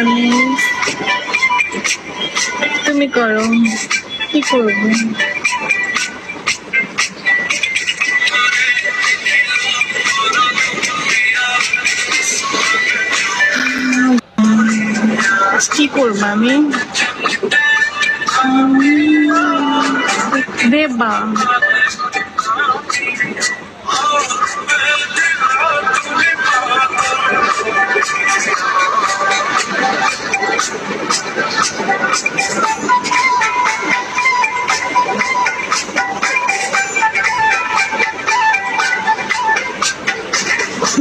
আনিস, তুমি করো, কি করবো? কি করবো আমি? দেবা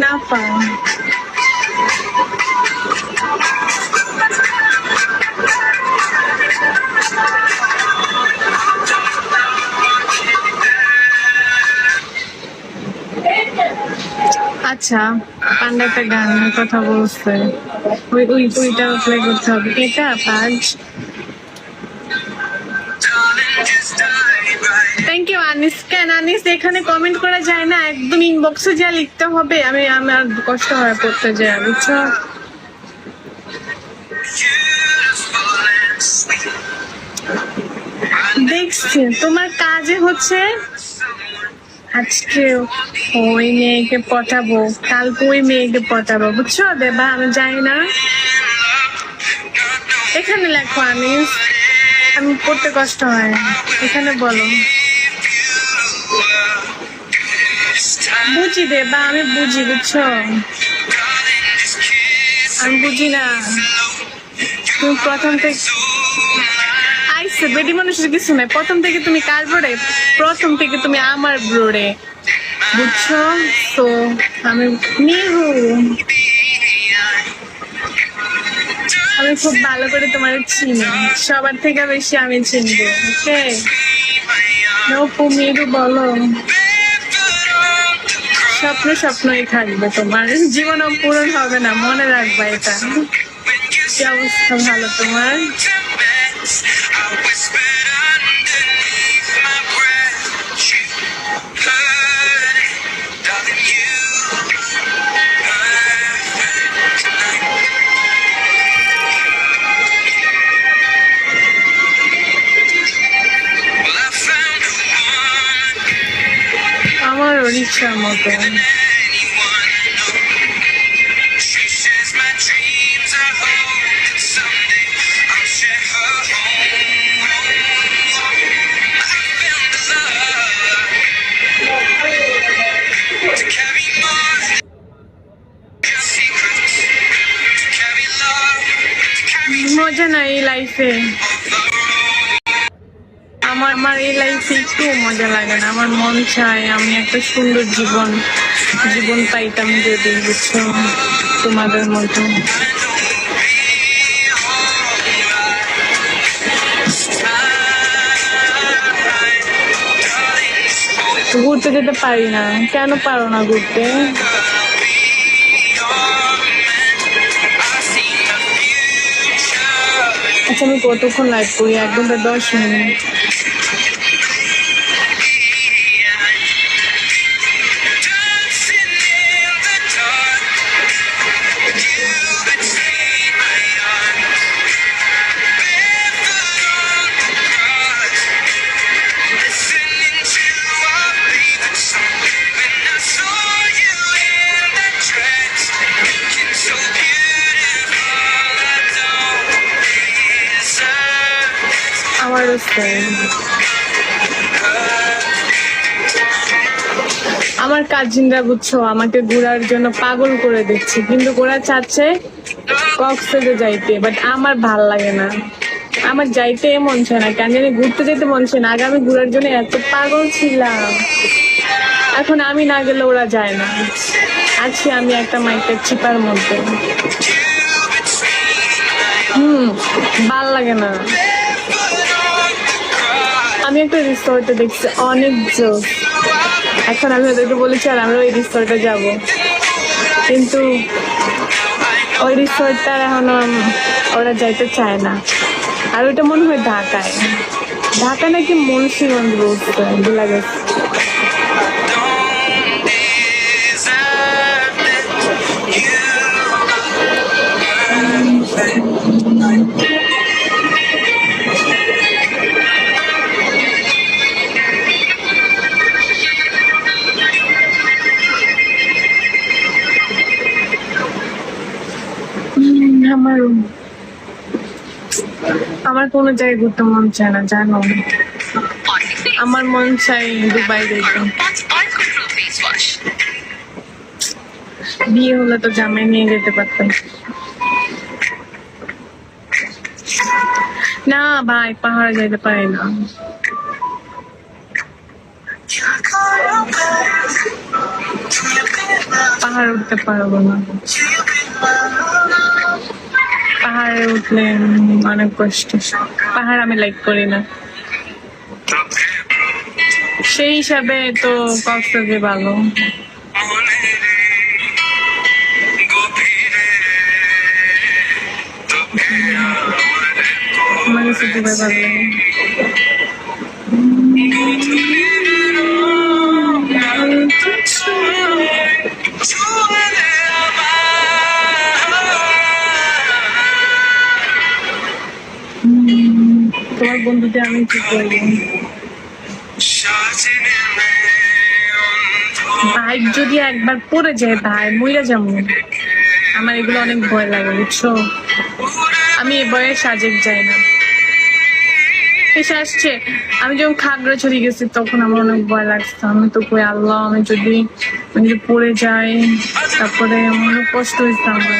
না পাও। আচ্ছা, পান্ডা একটা গানের কথা বলছে, ওইটা প্লে করতে হবে। এটা পাঁচ। Thank you Anis. কেন আনিস এখানে কমেন্ট করা যায় না? একদম ইনবক্সে যা লিখতে হবে। আমার কষ্ট হয় পড়তে যায়, বুঝছো? দেখছি তোমার কাজে হচ্ছে আজকে ওই মেয়েকে পটাবো, কালকে ওই মেয়েকে পটাবো, বুঝছো দেবা? আমি যাই না, এখানে লেখো আনিস, আমি পড়তে কষ্ট হয়, এখানে বলো। বুঝি দেবা, আমি বুঝি, বুঝছো? আমি বুঝি না, তুমি প্রথম থেকে আইসে বেডি মানুষের কিছু নাই। প্রথম থেকে তুমি কার ব্রোডে? প্রথম থেকে তুমি আমার ব্রোডে, বুঝছো? তো আমি নিহু, আমি খুব ভালো করে তোমার চিনি, সবার থেকে বেশি আমি চিনবো। ওকে নপু মিরু বলো। স্বপ্ন স্বপ্নই থাকবে, তোমার জীবন পূরণ হবে না, মনে রাখবা এটা। কি অবস্থা ভালো তোমার? আমার ইচ্ছার মতো। মজা নাই এই লাইফে, আমার এই লাইফে একটু মজা লাগে না। আমার মন চায় আমি একটা সুন্দর জীবন পাইতাম যদি, বুঝছো, তোমাদের মতো। ঘুরতে যেতে পারি না, কেন পারো না ঘুরতে? আচ্ছা আমি কতক্ষণ লাইভ করি? 1 ঘন্টা 10 মিনিট। আমার কাজিনরা, বুঝছো, আমাকে ঘোরার জন্য পাগল করে দিচ্ছে, কিন্তু ওরা চাচ্ছে কক্সবাজারে যাইতে, বাট আমার ভাল লাগে না, আমার যাইতে মন চায় না, কেন জানি ঘুরতে যেতে মন চায় না। আগে আমি ঘোরার জন্য এত পাগল ছিলাম, এখন আমি না গেলে ওরা যায় না। আছি আমি একটা মাইকের চিপার মধ্যে, ভাল লাগে না। আমি একটা রিসোর্টে দেখছি অনেক জোস, এখন আমি ওদেরকে বলেছি আর আমরা ওই রিসোর্টে যাব, কিন্তু ওই রিসোর্টটা এখনো ওরা যাইতে চায় না। আর ওইটা মনে হয় ঢাকায়, ঢাকা নাকি মুন্সিগঞ্জ বলছে, ভুলা গেছে। কোনো জায়গায় ঘুরতে মন চায় না জানো, আমার মন চাই দুবাই যেতে। বিয়ে হলে তো জামাই নিয়ে যেতে পারতাম। না ভাই, পাহাড়ে যেতে পারি না। পাহাড়ে উঠতে পারবো না, পাহাড়ে উঠলে অনেক কষ্ট। পাহাড় আমি লাইক করি না, সেই হিসাবে তো কক্সবাজার ভালো। আমার কাছে দুবাই ভালো লাগে। তোমার বন্ধুদের আমি কি করবো? বাইক যদি একবার পড়ে যায় ভাই মইরা যাবো। আমার এগুলো অনেক ভয় লাগে বুঝছো, আমি এ ভয়ে সাজেক যাই না। এসে আসছে, আমি যখন খাগড়াছড়ি গেছি তখন আমার অনেক ভয় লাগছে। আমি তো কই আল্লাহ, আমি যদি পড়ে যাই, তারপরে অনেক কষ্ট হয়েছে আমার।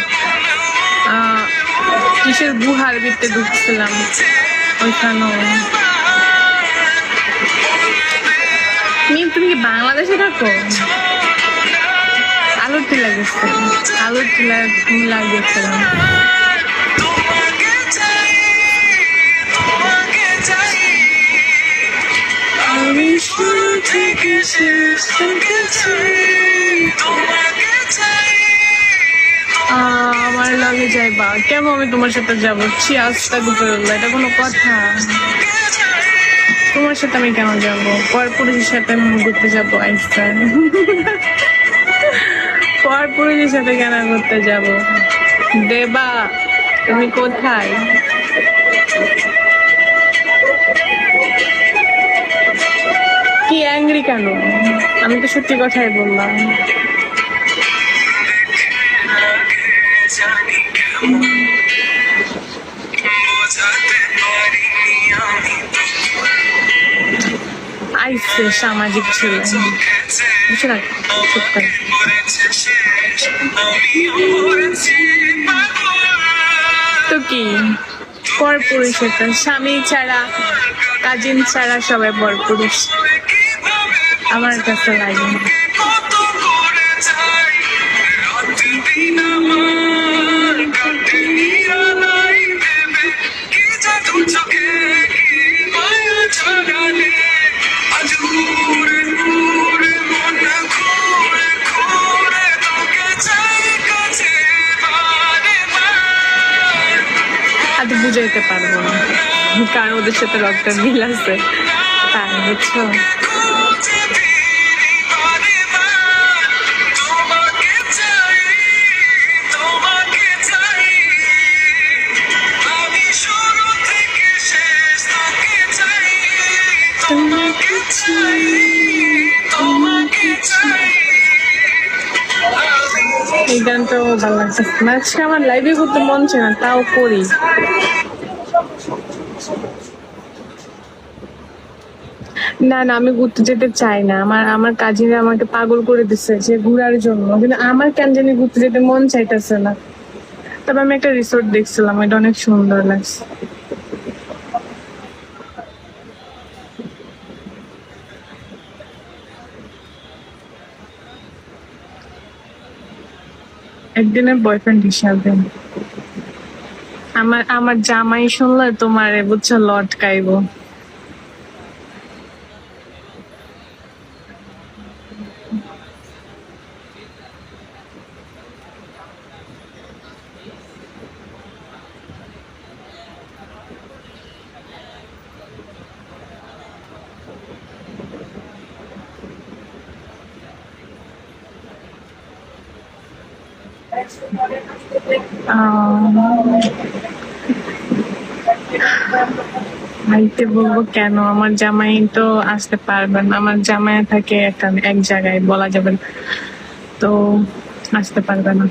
কিসের গুহার ভিতরে ঢুকছিলাম ওইখানেও। তুমি কি বাংলাদেশে থাকো? আলোর টিলা গেছে, আলোর টিলা গেছিলাম। আমার লাগে যাইবা কেন? আমি তোমার সাথে যাবো? চিয়াজটা গুলো, এটা কোনো কথা? তোমার সাথে আমি কেন যাবো? পরপুরুষের সাথে আমি ঘুরতে যাবো? আইসা পরপুরুষের সাথে কেন ঘুরতে যাবো? দেবা তুমি কোথায়? কি অ্যাংরি কেন? আমি তো সত্যি কথাই বললাম। আইসে সামাজিক ছিল বুঝছো না, চুপ করে। তো কি পরপুরুষ? এটা স্বামী ছাড়া, কাজিন ছাড়া সবাই পরপুরুষ আমার কাছে লাগে। আজ বুঝাইতে পারবো না, কারণ ওদের সাথে রক্তের মিল আছে তাই, বুঝছো? এই গানটাও ভালো লাগছে। আজকে আমার লাইভে করতে মন চায় না, তাও করি। না না, আমি ঘুরতে যেতে চাই না। আমার কাজিনরা আমাকে পাগল করে দিচ্ছে যে ঘোরার জন্য, কিন্তু আমার কেন জানি ঘুরতে যেতে মন চাইতেছে না। তবে আমি একটা রিসোর্ট দেখছিলাম, এটা অনেক সুন্দর লাগছে। একদিনের বয়ফ্রেন্ড হিসাবে আমার জামাই শুনলে তোমারে বুঝছো লটকাইবো। ভাইতে বলবো কেন? আমার জামাই তো আসতে পারবে না, আমার জামাই থাকে এক জায়গায়, বলা যাবে না, তো আসতে পারবে না।